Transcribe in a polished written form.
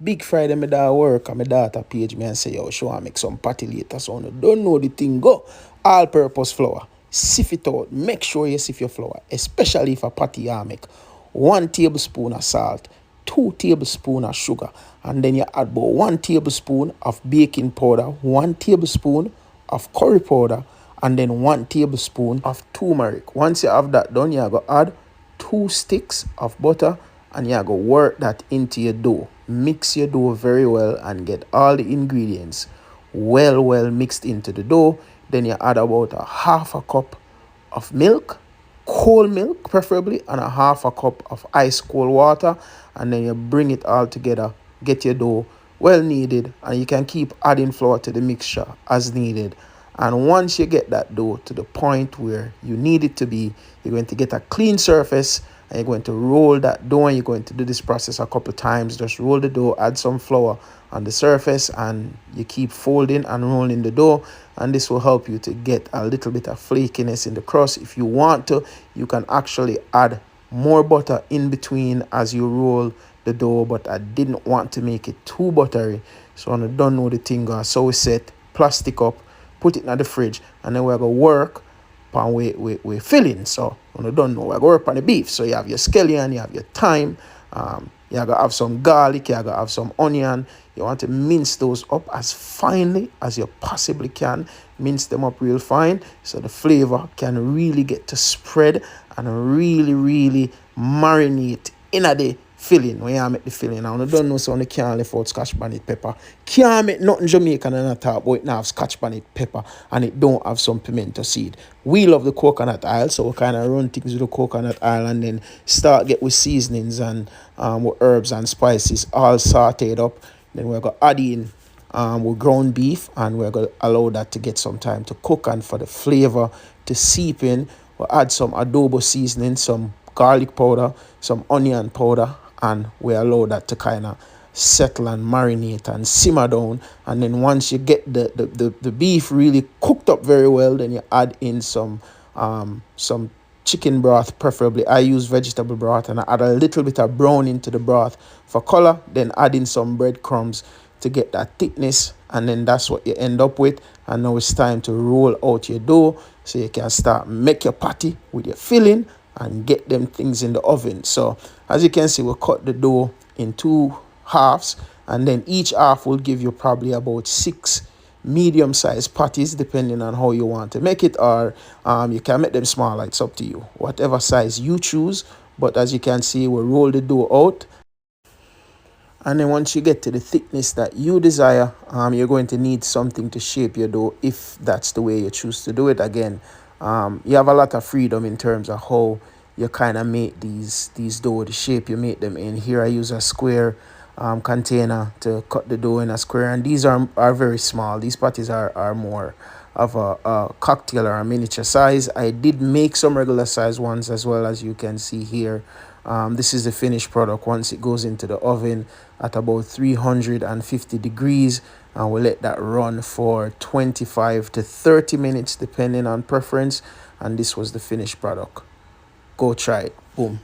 Big Friday, my daughter work and my daughter page me and say, yo, she want make some patty later. So I don't know the thing go. All purpose flour. Sift it out. Make sure you sift your flour. Especially if a patty you make. 1 tablespoon of salt. 2 tablespoons of sugar. And then you add about 1 tablespoon of baking powder. 1 tablespoon of curry powder. And then 1 tablespoon of turmeric. Once you have that done, you go add 2 sticks of butter and you go work that into your dough. Mix your dough very well and get all the ingredients well mixed into the dough. Then you add about a half a cup of milk, cold milk preferably, and a half a cup of ice cold water, and then you bring it all together. Get your dough well kneaded, and you can keep adding flour to the mixture as needed. And once you get that dough to the point where you need it to be, you're going to get a clean surface and you're going to roll that dough, and you're going to do this process a couple of times. Just roll the dough, add some flour on the surface, and you keep folding and rolling the dough, and this will help you to get a little bit of flakiness in the crust. If you want to, you can actually add more butter in between as you roll the dough, but I didn't want to make it too buttery, so I don't know the thing. So we set plastic up, put it in the fridge, and then we're going to work on we filling. So I don't know, we're going to work on the beef. So you have your scallion, you have your thyme, you're going to have some garlic, you're going to have some onion. You want to mince those up as finely as you possibly can. Mince them up real fine so the flavor can really get to spread and really marinate in the filling. When you make the filling, now I don't know, so you can't leave out scotch bonnet pepper. Can't make nothing Jamaican and not talk, but it now have scotch bonnet pepper and it don't have some pimento seed. We love the coconut oil, so we kind of run things with the coconut oil and then start get with seasonings and with herbs and spices all sauteed up. Then we're going to add in with ground beef, and we're going to allow that to get some time to cook and for the flavor to seep in. We'll add some adobo seasoning, some garlic powder, some onion powder, and we allow that to kind of settle and marinate and simmer down. And then once you get the beef really cooked up very well, then you add in some chicken broth. Preferably I use vegetable broth, and I add a little bit of brown into the broth for color, then add in some breadcrumbs to get that thickness, and then that's what you end up with. And now it's time to roll out your dough so you can start make your patty with your filling and get them things in the oven. So as you can see, we'll cut the dough in 2 halves, and then each half will give you probably about 6 medium-sized patties depending on how you want to make it, or you can make them smaller. It's up to you, whatever size you choose. But as you can see, we'll roll the dough out, and then once you get to the thickness that you desire, you're going to need something to shape your dough if that's the way you choose to do it. Again, you have a lot of freedom in terms of how you kind of make these dough, the shape you make them in. Here I use a square container to cut the dough in a square, and these are very small. These patties are more of a cocktail or a miniature size. I did make some regular size ones as well, as you can see here. This is the finished product once it goes into the oven at about 350 degrees, and we'll let that run for 25 to 30 minutes depending on preference. And this was the finished product. Go try it. Boom.